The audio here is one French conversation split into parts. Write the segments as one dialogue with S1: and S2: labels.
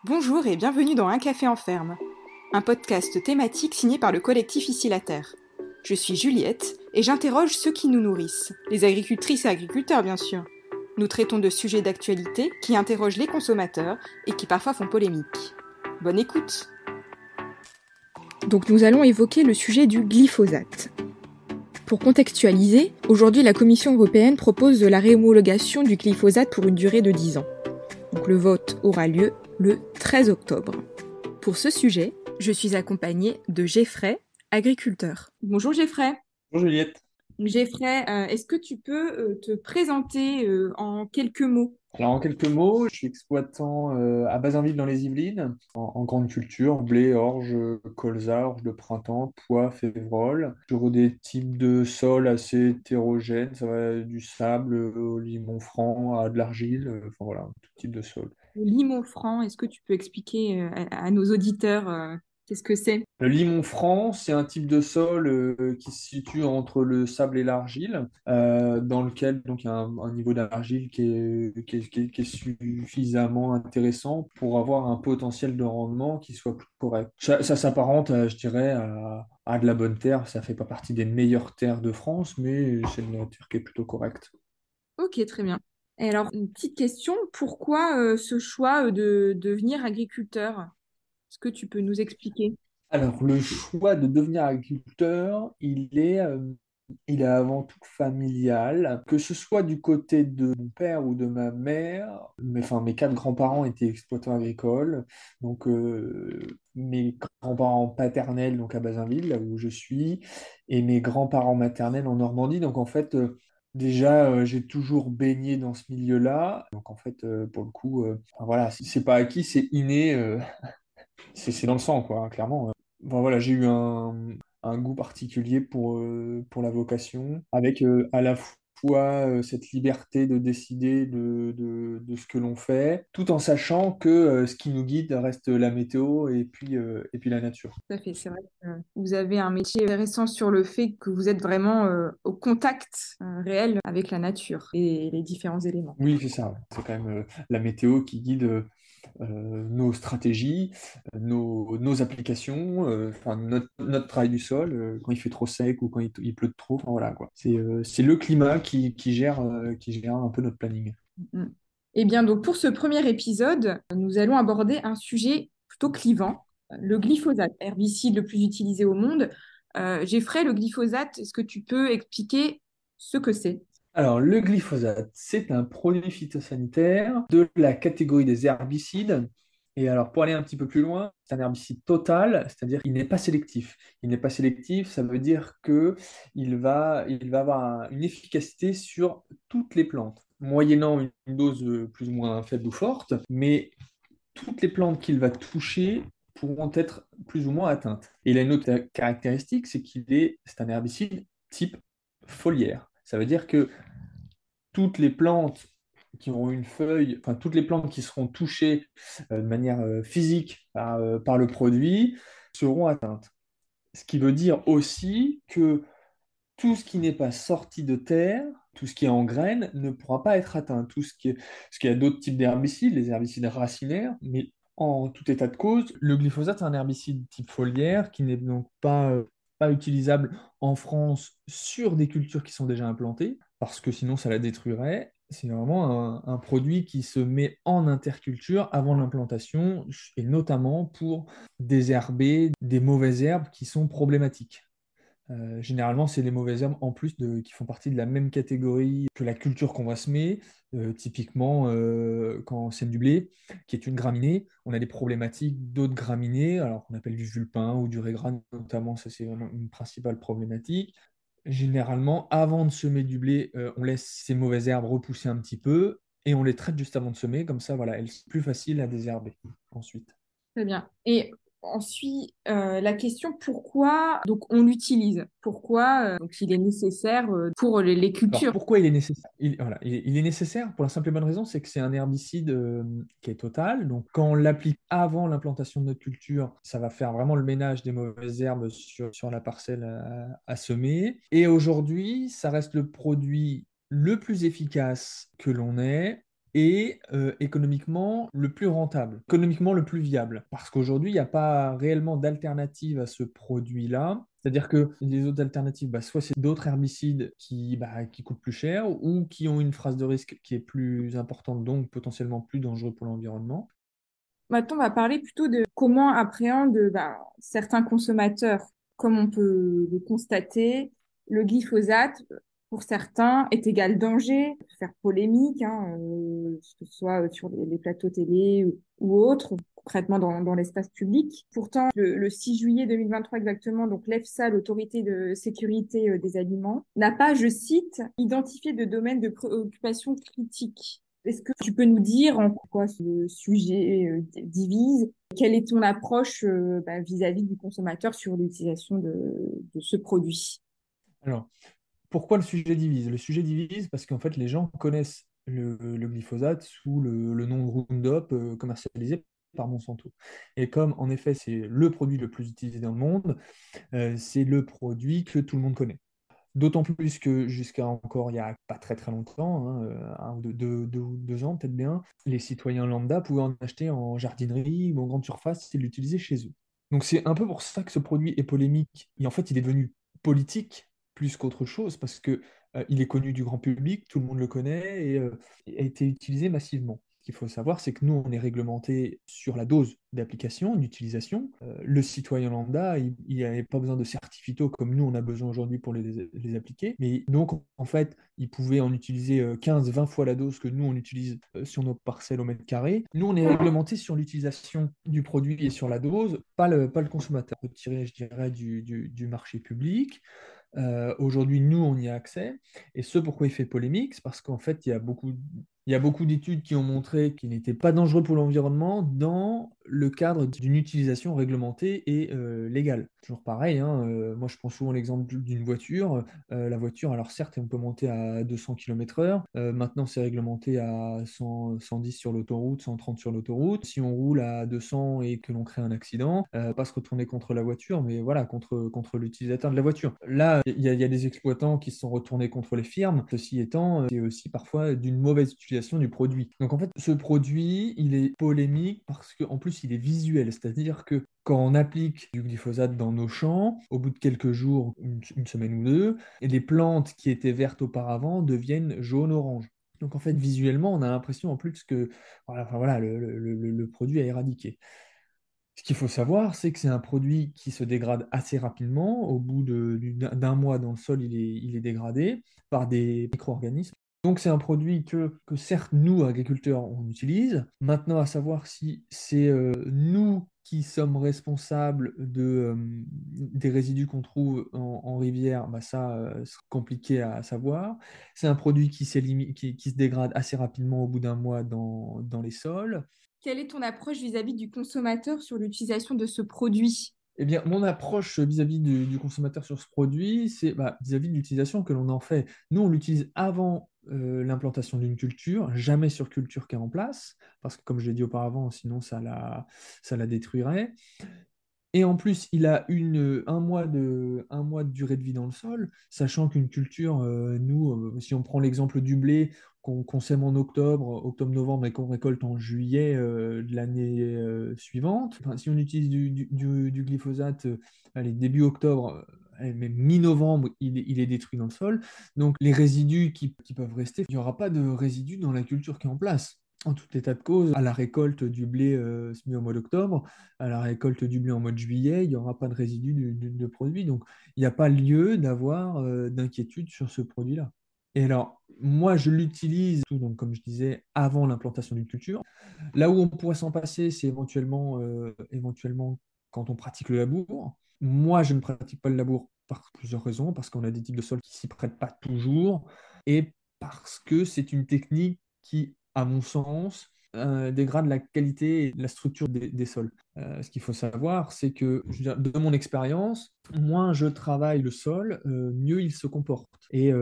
S1: Bonjour et bienvenue dans Un café en ferme, un podcast thématique signé par le collectif Ici la Terre. Je suis Juliette et j'interroge ceux qui nous nourrissent, les agricultrices et agriculteurs bien sûr. Nous traitons de sujets d'actualité qui interrogent les consommateurs et qui parfois font polémique. Bonne écoute! Donc nous allons évoquer le sujet du glyphosate. Pour contextualiser, aujourd'hui la Commission européenne propose la réhomologation du glyphosate pour une durée de 10 ans. Donc le vote aura lieu le 13 octobre. Pour ce sujet, je suis accompagnée de Geoffrey, agriculteur. Bonjour Geoffrey.
S2: Bonjour Juliette.
S1: Geoffrey, est-ce que tu peux te présenter en quelques mots?
S2: Alors en quelques mots, je suis exploitant à Bazainville dans les Yvelines, en grande culture, blé, orge, colza, orge de printemps, pois, févrole, sur des types de sols assez hétérogènes, ça va du sable au limon franc à de l'argile, enfin voilà, tout type de sol.
S1: Le limon franc, est-ce que tu peux expliquer à nos auditeurs qu'est-ce que c'est?
S2: Le limon franc, c'est un type de sol qui se situe entre le sable et l'argile, dans lequel donc, il y a un niveau d'argile qui est suffisamment intéressant pour avoir un potentiel de rendement qui soit plus correct. Ça s'apparente, je dirais, à de la bonne terre. Ça fait pas partie des meilleures terres de France, mais c'est une terre qui est plutôt correcte.
S1: Ok, très bien. Et alors, une petite question, pourquoi ce choix de devenir agriculteur? Est-ce que tu peux nous expliquer?
S2: Alors, le choix de devenir agriculteur, il est avant tout familial. Que ce soit du côté de mon père ou de ma mère, enfin, mes quatre grands-parents étaient exploitants agricoles. Donc, mes grands-parents paternels, donc à Bazainville, là où je suis, et mes grands-parents maternels en Normandie. Donc, en fait, déjà, j'ai toujours baigné dans ce milieu-là. Donc, en fait, pour le coup, enfin, voilà, c'est pas acquis, c'est inné. C'est dans le sang, quoi, hein, clairement. Bon, voilà, j'ai eu un goût particulier pour la vocation, avec à la fois cette liberté de décider de ce que l'on fait, tout en sachant que ce qui nous guide reste la météo et puis la nature.
S1: Tout à fait, c'est vrai que vous avez un métier intéressant sur le fait que vous êtes vraiment au contact réel avec la nature et les différents éléments.
S2: Oui, c'est ça, ouais. C'est quand même la météo qui guide nos stratégies, nos applications, enfin, notre travail du sol, quand il fait trop sec ou quand il pleut trop, enfin, voilà, quoi. C'est le climat qui gère un peu notre planning.
S1: Mm. Eh bien, donc pour ce premier épisode, nous allons aborder un sujet plutôt clivant, le glyphosate, herbicide le plus utilisé au monde. Geoffrey, le glyphosate, est-ce que tu peux expliquer ce que c'est?
S2: Alors, le glyphosate, c'est un produit phytosanitaire de la catégorie des herbicides. Et alors, pour aller un petit peu plus loin, c'est un herbicide total, c'est-à-dire qu'il n'est pas sélectif. Il n'est pas sélectif, ça veut dire que il va avoir une efficacité sur toutes les plantes, moyennant une dose plus ou moins faible ou forte, mais toutes les plantes qu'il va toucher pourront être plus ou moins atteintes. Et il a une autre caractéristique, c'est un herbicide type foliaire. Ça veut dire que toutes les plantes qui auront une feuille, enfin toutes les plantes qui seront touchées de manière physique par le produit seront atteintes. Ce qui veut dire aussi que tout ce qui n'est pas sorti de terre, tout ce qui est en graines, ne pourra pas être atteint. Parce qu'il y a d'autres types d'herbicides, les herbicides racinaires, mais en tout état de cause, le glyphosate, c'est un herbicide type foliaire qui n'est donc pas utilisable en France sur des cultures qui sont déjà implantées, parce que sinon ça la détruirait. C'est vraiment un produit qui se met en interculture avant l'implantation, et notamment pour désherber des mauvaises herbes qui sont problématiques. Généralement, c'est les mauvaises herbes en plus qui font partie de la même catégorie que la culture qu'on va semer. Typiquement, quand on sème du blé, qui est une graminée, on a des problématiques d'autres graminées, alors qu'on appelle du vulpin ou du raigrane notamment, ça c'est vraiment une principale problématique. Généralement, avant de semer du blé, on laisse ces mauvaises herbes repousser un petit peu et on les traite juste avant de semer, comme ça, voilà, elles sont plus faciles à désherber ensuite.
S1: Très bien. Et ensuite, la question pourquoi donc on l'utilise? Pourquoi donc il est nécessaire pour les
S2: Alors,
S1: cultures?
S2: pourquoi il est nécessaire? Voilà, il est nécessaire pour la simple et bonne raison, c'est que c'est un herbicide qui est total. Donc, quand on l'applique avant l'implantation de notre culture, ça va faire vraiment le ménage des mauvaises herbes sur la parcelle à semer. Et aujourd'hui, ça reste le produit le plus efficace que l'on ait et économiquement le plus rentable, économiquement le plus viable. Parce qu'aujourd'hui, il n'y a pas réellement d'alternative à ce produit-là. C'est-à-dire que les autres alternatives, soit c'est d'autres herbicides qui coûtent plus cher ou qui ont une phrase de risque qui est plus importante, donc potentiellement plus dangereux pour l'environnement.
S1: Maintenant, on va parler plutôt de comment appréhendent certains consommateurs. Comme on peut le constater, le glyphosate, pour certains, est égal danger. On peut faire polémique, hein, que ce soit sur les plateaux télé ou autres, concrètement dans l'espace public. Pourtant, le 6 juillet 2023 exactement, donc l'EFSA, l'Autorité de sécurité des aliments, n'a pas, je cite, identifié de domaine de préoccupation critique. Est-ce que tu peux nous dire en quoi ce sujet divise? Quelle est ton approche vis-à-vis du consommateur sur l'utilisation de ce produit?
S2: Alors, pourquoi le sujet divise? Le sujet divise parce qu'en fait, les gens connaissent le glyphosate sous le nom de Roundup commercialisé par Monsanto. Et comme en effet, c'est le produit le plus utilisé dans le monde, c'est le produit que tout le monde connaît. D'autant plus que jusqu'à encore il n'y a pas très très longtemps, hein, un ou deux ans peut-être bien, les citoyens lambda pouvaient en acheter en jardinerie ou en grande surface et l'utiliser chez eux. Donc c'est un peu pour ça que ce produit est polémique. Et en fait, il est devenu politique plus qu'autre chose parce que il est connu du grand public, tout le monde le connaît et a été utilisé massivement. Ce qu'il faut savoir, c'est que nous, on est réglementé sur la dose d'application, d'utilisation. Le citoyen lambda, il n'avait pas besoin de certificats comme nous, on a besoin aujourd'hui pour les appliquer. Mais donc, en fait, il pouvait en utiliser 15-20 fois la dose que nous, on utilise sur nos parcelles au mètre carré. Nous, on est réglementé sur l'utilisation du produit et sur la dose, pas le consommateur. Retiré, je dirais, du marché public. Aujourd'hui, nous, on y a accès. Et ce pourquoi il fait polémique, c'est parce qu'en fait, il y a beaucoup d'études qui ont montré qu'il n'était pas dangereux pour l'environnement dans le cadre d'une utilisation réglementée et légale. Toujours pareil, hein, moi je prends souvent l'exemple d'une voiture. La voiture, alors certes, on peut monter à 200 km/h. Maintenant, c'est réglementé à 100, 110 sur l'autoroute, 130 sur l'autoroute. Si on roule à 200 et que l'on crée un accident, pas se retourner contre la voiture, mais voilà, contre l'utilisateur de la voiture. Là, il y a des exploitants qui se sont retournés contre les firmes. Ceci étant, c'est aussi parfois d'une mauvaise utilisation du produit. Donc en fait, ce produit, il est polémique parce qu'en plus, il est visuel. C'est-à-dire que quand on applique du glyphosate dans nos champs, au bout de quelques jours, une semaine ou deux, et les plantes qui étaient vertes auparavant deviennent jaune-orange. Donc en fait, visuellement, on a l'impression en plus que voilà, enfin, voilà, le produit a éradiqué. Ce qu'il faut savoir, c'est que c'est un produit qui se dégrade assez rapidement. Au bout d'un mois dans le sol, il est dégradé par des micro-organismes. Donc c'est un produit que certes, nous, agriculteurs, on utilise. Maintenant, à savoir si c'est nous qui sommes responsables des résidus qu'on trouve en rivière, ça, c'est compliqué à savoir. C'est un produit qui se dégrade assez rapidement au bout d'un mois dans les sols.
S1: Quelle est ton approche vis-à-vis du consommateur sur l'utilisation de ce produit?
S2: Eh bien, mon approche vis-à-vis du consommateur sur ce produit, c'est vis-à-vis de l'utilisation que l'on en fait. Nous, on l'utilise avant l'implantation d'une culture, jamais sur culture qui est en place, parce que comme je l'ai dit auparavant, sinon ça la détruirait. Et en plus, il a un mois de durée de vie dans le sol, sachant qu'une culture, si on prend l'exemple du blé qu'on sème en octobre-novembre et qu'on récolte en juillet de l'année suivante, enfin, si on utilise du glyphosate, allez, début octobre, allez, même mi-novembre, il est détruit dans le sol. Donc les résidus qui peuvent rester, il n'y aura pas de résidus dans la culture qui est en place. En tout état de cause, à la récolte du blé semé au mois d'octobre, à la récolte du blé en mois de juillet, il n'y aura pas de résidus de produit. Donc, il n'y a pas lieu d'avoir d'inquiétude sur ce produit-là. Et alors, moi, je l'utilise, donc, comme je disais, avant l'implantation d'une culture. Là où on pourrait s'en passer, c'est éventuellement quand on pratique le labour. Moi, je ne pratique pas le labour par plusieurs raisons, parce qu'on a des types de sols qui s'y prêtent pas toujours, et parce que c'est une technique qui, à mon sens, dégrade la qualité et la structure des sols. Ce qu'il faut savoir, c'est que, je veux dire, de mon expérience, moins je travaille le sol, mieux il se comporte. Et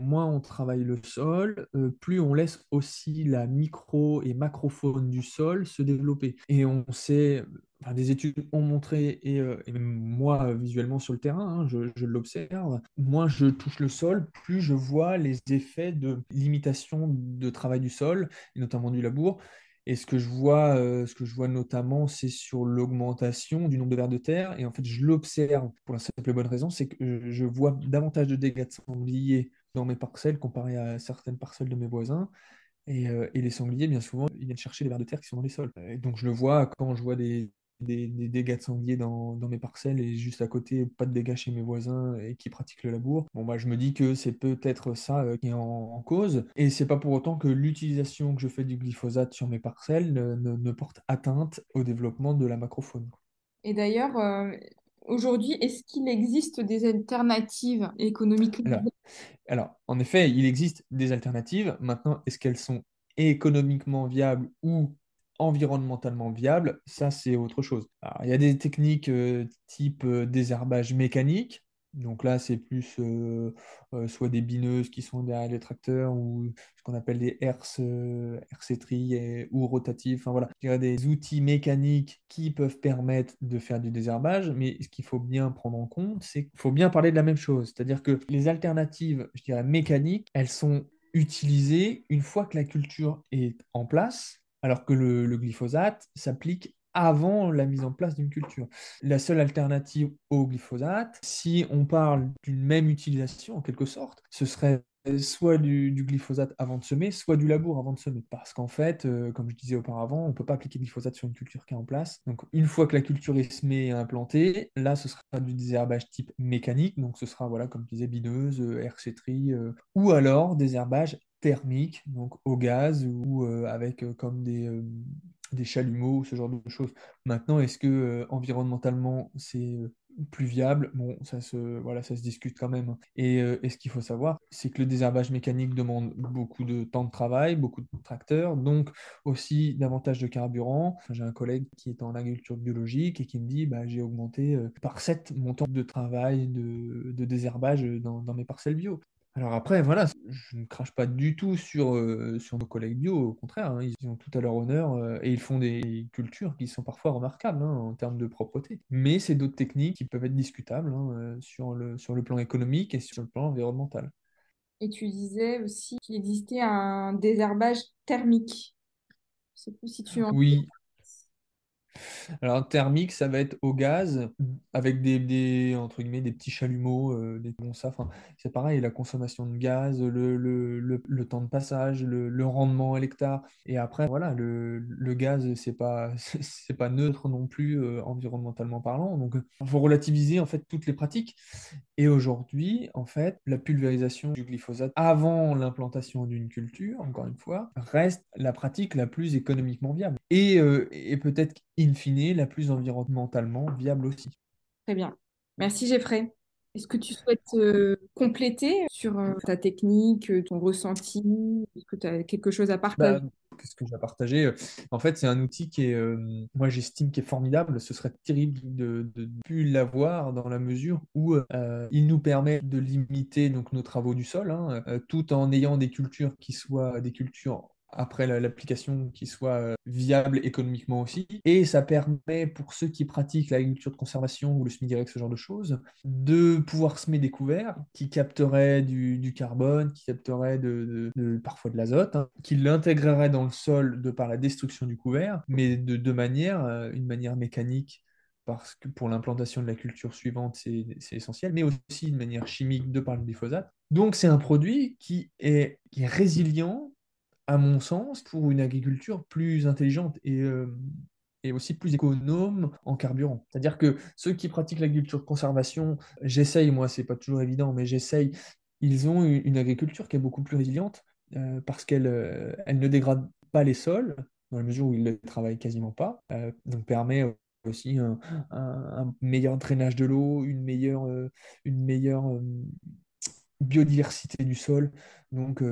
S2: moins on travaille le sol, plus on laisse aussi la micro et macrofaune du sol se développer. Et on sait enfin, des études ont montré, et même moi visuellement sur le terrain, hein, je l'observe, moins je touche le sol, plus je vois les effets de limitation de travail du sol, et notamment du labour. Et ce que je vois notamment, c'est sur l'augmentation du nombre de vers de terre. Et en fait, je l'observe pour la simple et bonne raison, c'est que je vois davantage de dégâts de sangliers dans mes parcelles comparé à certaines parcelles de mes voisins. Et les sangliers, bien souvent, ils viennent chercher les vers de terre qui sont dans les sols. Et donc je le vois quand je vois des dégâts de sangliers dans mes parcelles et juste à côté, pas de dégâts chez mes voisins et qui pratiquent le labour. Bon, bah, je me dis que c'est peut-être ça qui est en cause. Et c'est pas pour autant que l'utilisation que je fais du glyphosate sur mes parcelles ne porte atteinte au développement de la macrofaune.
S1: Et d'ailleurs, aujourd'hui, est-ce qu'il existe des alternatives économiques?
S2: Alors, en effet, il existe des alternatives. Maintenant, est-ce qu'elles sont économiquement viables ou environnementalement viables? Ça, c'est autre chose. Alors, il y a des techniques type désherbage mécanique. Donc là, c'est plus soit des bineuses qui sont derrière les tracteurs ou ce qu'on appelle des herseteries ou rotatives. Enfin voilà, il y a des outils mécaniques qui peuvent permettre de faire du désherbage, mais ce qu'il faut bien prendre en compte, c'est qu'il faut bien parler de la même chose. C'est-à-dire que les alternatives, je dirais mécaniques, elles sont utilisées une fois que la culture est en place, alors que le glyphosate s'applique avant la mise en place d'une culture. La seule alternative au glyphosate, si on parle d'une même utilisation en quelque sorte, ce serait soit du glyphosate avant de semer, soit du labour avant de semer. Parce qu'en fait, comme je disais auparavant, on ne peut pas appliquer du glyphosate sur une culture qui est en place. Donc une fois que la culture est semée et implantée, là ce sera du désherbage type mécanique, donc ce sera, voilà, comme je disais, bineuse, herséterie, ou alors désherbage thermique, donc au gaz ou avec comme des chalumeaux ou ce genre de choses. Maintenant, est-ce que environnementalement c'est plus viable? Bon, voilà, ça se discute quand même, hein. Et ce qu'il faut savoir, c'est que le désherbage mécanique demande beaucoup de temps de travail, beaucoup de tracteurs, donc aussi davantage de carburant. Enfin, j'ai un collègue qui est en agriculture biologique et qui me dit, bah, j'ai augmenté par 7 mon temps de travail de désherbage dans mes parcelles bio. Alors après, voilà, je ne crache pas du tout sur nos collègues bio, au contraire, hein, ils ont tout à leur honneur et ils font des cultures qui sont parfois remarquables, hein, en termes de propreté. Mais c'est d'autres techniques qui peuvent être discutables, hein, sur le plan économique et sur le plan environnemental.
S1: Et tu disais aussi qu'il existait un désherbage thermique. Je sais plus si tu en...
S2: Oui, alors thermique, ça va être au gaz avec entre guillemets, des petits chalumeaux, bon, ça, enfin, c'est pareil, la consommation de gaz, le temps de passage, le rendement à l'hectare. Et après, voilà, le gaz, c'est pas neutre non plus environnementalement parlant. Donc, il faut relativiser en fait toutes les pratiques. Et aujourd'hui, en fait, la pulvérisation du glyphosate avant l'implantation d'une culture, encore une fois, reste la pratique la plus économiquement viable. Et peut-être, in fine, la plus environnementalement viable aussi.
S1: Très bien. Merci, Geoffrey. Est-ce que tu souhaites compléter sur ta technique, ton ressenti? Est-ce que tu as quelque chose à partager?
S2: Bah, qu'est-ce que j'ai à partager? En fait, c'est un outil qui est, moi j'estime, qui est formidable. Ce serait terrible de ne plus l'avoir dans la mesure où il nous permet de limiter donc nos travaux du sol, hein, tout en ayant des cultures qui soient des cultures après l'application qui soient viables économiquement aussi. Et ça permet pour ceux qui pratiquent l'agriculture de conservation ou le semi-direct, ce genre de choses, de pouvoir semer des couverts qui capteraient du carbone, qui capteraient parfois de l'azote, hein, qui l'intégreraient dans le sol de par la destruction du couvert, mais de manière, une manière mécanique, parce que pour l'implantation de la culture suivante, c'est essentiel, mais aussi une manière chimique de par le glyphosate. Donc c'est un produit qui est résilient, à mon sens, pour une agriculture plus intelligente et aussi plus économe en carburant. C'est-à-dire que ceux qui pratiquent l'agriculture de conservation, j'essaye, moi, c'est pas toujours évident, mais j'essaye, ils ont une agriculture qui est beaucoup plus résiliente parce qu'elle ne dégrade pas les sols, dans la mesure où ils ne les travaillent quasiment pas, donc permet aussi un meilleur drainage de l'eau, une meilleure biodiversité du sol, donc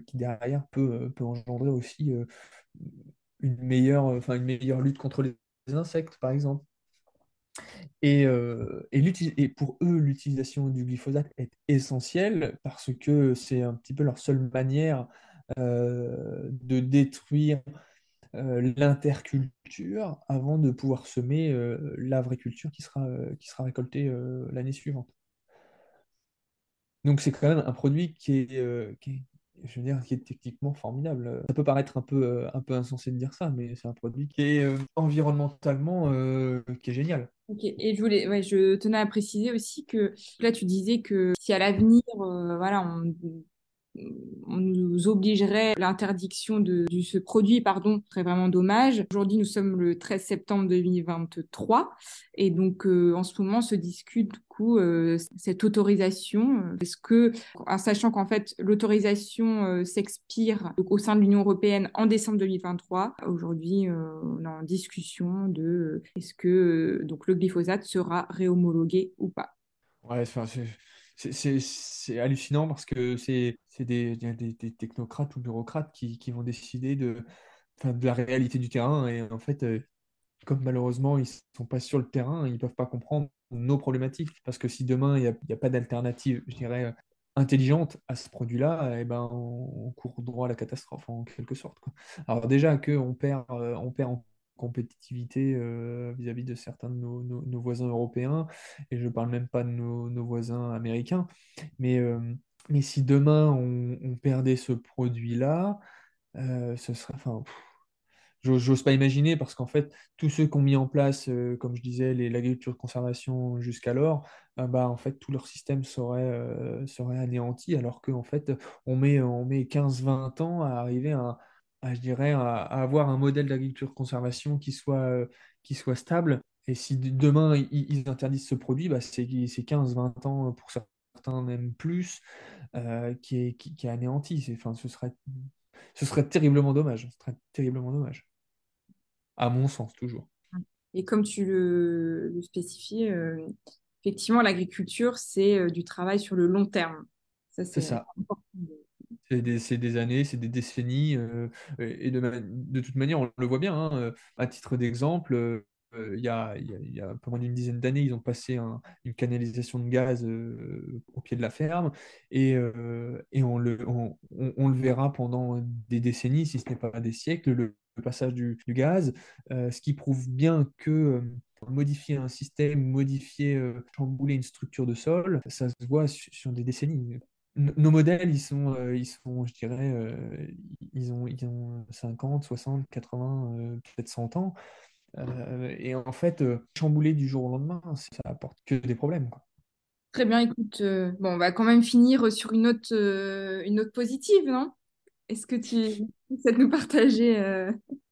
S2: qui derrière peut engendrer aussi une meilleure lutte contre les insectes, par exemple. Et pour eux, l'utilisation du glyphosate est essentielle parce que c'est un petit peu leur seule manière de détruire l'interculture avant de pouvoir semer la vraie culture qui sera récoltée l'année suivante. Donc c'est quand même un produit je veux dire, qui est techniquement formidable. Ça peut paraître un peu insensé de dire ça, mais c'est un produit qui est environnementalement qui est génial.
S1: Ok, et ouais, je tenais à préciser aussi que là, tu disais que si à l'avenir, voilà, on nous obligerait l'interdiction de ce produit, pardon, ce serait vraiment dommage. Aujourd'hui, nous sommes le 13 septembre 2023 et donc en ce moment se discute du coup cette autorisation. Est-ce que, en sachant qu'en fait l'autorisation s'expire donc, au sein de l'Union européenne en décembre 2023, aujourd'hui on est en discussion de est-ce que donc le glyphosate sera réhomologué ou pas.
S2: Ouais, enfin, c'est hallucinant parce que il y a des technocrates ou bureaucrates qui vont décider enfin, de la réalité du terrain. Et en fait, comme malheureusement, ils sont pas sur le terrain, ils peuvent pas comprendre nos problématiques. Parce que si demain, il y a pas d'alternative, je dirais, intelligente à ce produit-là, eh ben, on court droit à la catastrophe, en quelque sorte, quoi. Alors déjà on perd en compétitivité vis-à-vis de certains de nos voisins européens, et je parle même pas de nos voisins américains, mais, euh, mais si demain on perdait ce produit-là, ce serait, enfin, j'ose pas imaginer parce qu'en fait, tous ceux qui ont mis en place, comme je disais, l'agriculture de conservation jusqu'alors, bah, en fait, tout leur système serait anéanti alors qu'en fait, on met 15 20 ans à arriver je dirais, à avoir un modèle d'agriculture de conservation qui soit stable. Et si demain, ils interdisent ce produit, bah, c'est 15 20 ans pour certains, même plus, qui est anéanti. Enfin, ce serait terriblement dommage. Ce serait terriblement dommage. À mon sens, toujours.
S1: Et comme tu le spécifies, effectivement, l'agriculture, c'est du travail sur le long terme. Ça,
S2: C'est
S1: c'est
S2: ça.
S1: important.
S2: C'est des années, c'est des décennies. Et de toute manière, on le voit bien, hein, à titre d'exemple, il y a un peu moins d'une dizaine d'années, ils ont passé une canalisation de gaz au pied de la ferme. Et on le verra pendant des décennies, si ce n'est pas des siècles, le passage du gaz, ce qui prouve bien que modifier un système, chambouler une structure de sol, ça se voit sur des décennies. Nos modèles, ils sont, je dirais, ils ont 50, 60, 80, peut-être 100 ans. Et en fait, chambouler du jour au lendemain, ça apporte que des problèmes, quoi.
S1: Très bien, écoute, bon, on va quand même finir sur une note positive, non? Est-ce que tu essaies de nous partager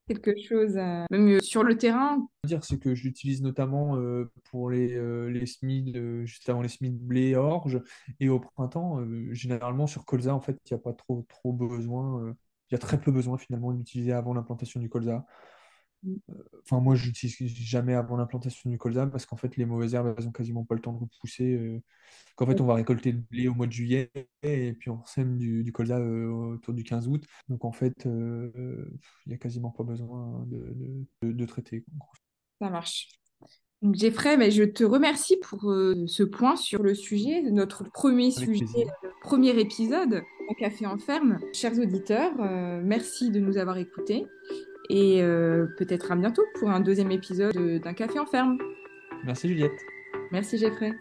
S1: quelque chose, même sur le terrain?
S2: Dire, c'est que je l'utilise notamment pour les semis, juste avant les semis de blé, orge, et au printemps, généralement sur colza, en fait, il n'y a pas trop besoin, il y a très peu besoin finalement de l'utiliser avant l'implantation du colza. Enfin, moi, je l'utilise jamais avant l'implantation du colza parce qu'en fait, les mauvaises herbes, elles ont quasiment pas le temps de repousser. Qu'en fait, on va récolter le blé au mois de juillet et puis on sème du colza autour du 15 août. Donc, en fait, il n'y a quasiment pas besoin de traiter, quoi.
S1: Ça marche. Donc, Jeffrey, mais je te remercie pour ce point sur le sujet, notre premier
S2: Avec
S1: sujet,
S2: plaisir.
S1: premier épisode, Un café en ferme. Chers auditeurs, merci de nous avoir écoutés et peut-être à bientôt pour un deuxième épisode d'Un café en ferme.
S2: Merci Juliette.
S1: Merci Jeffrey.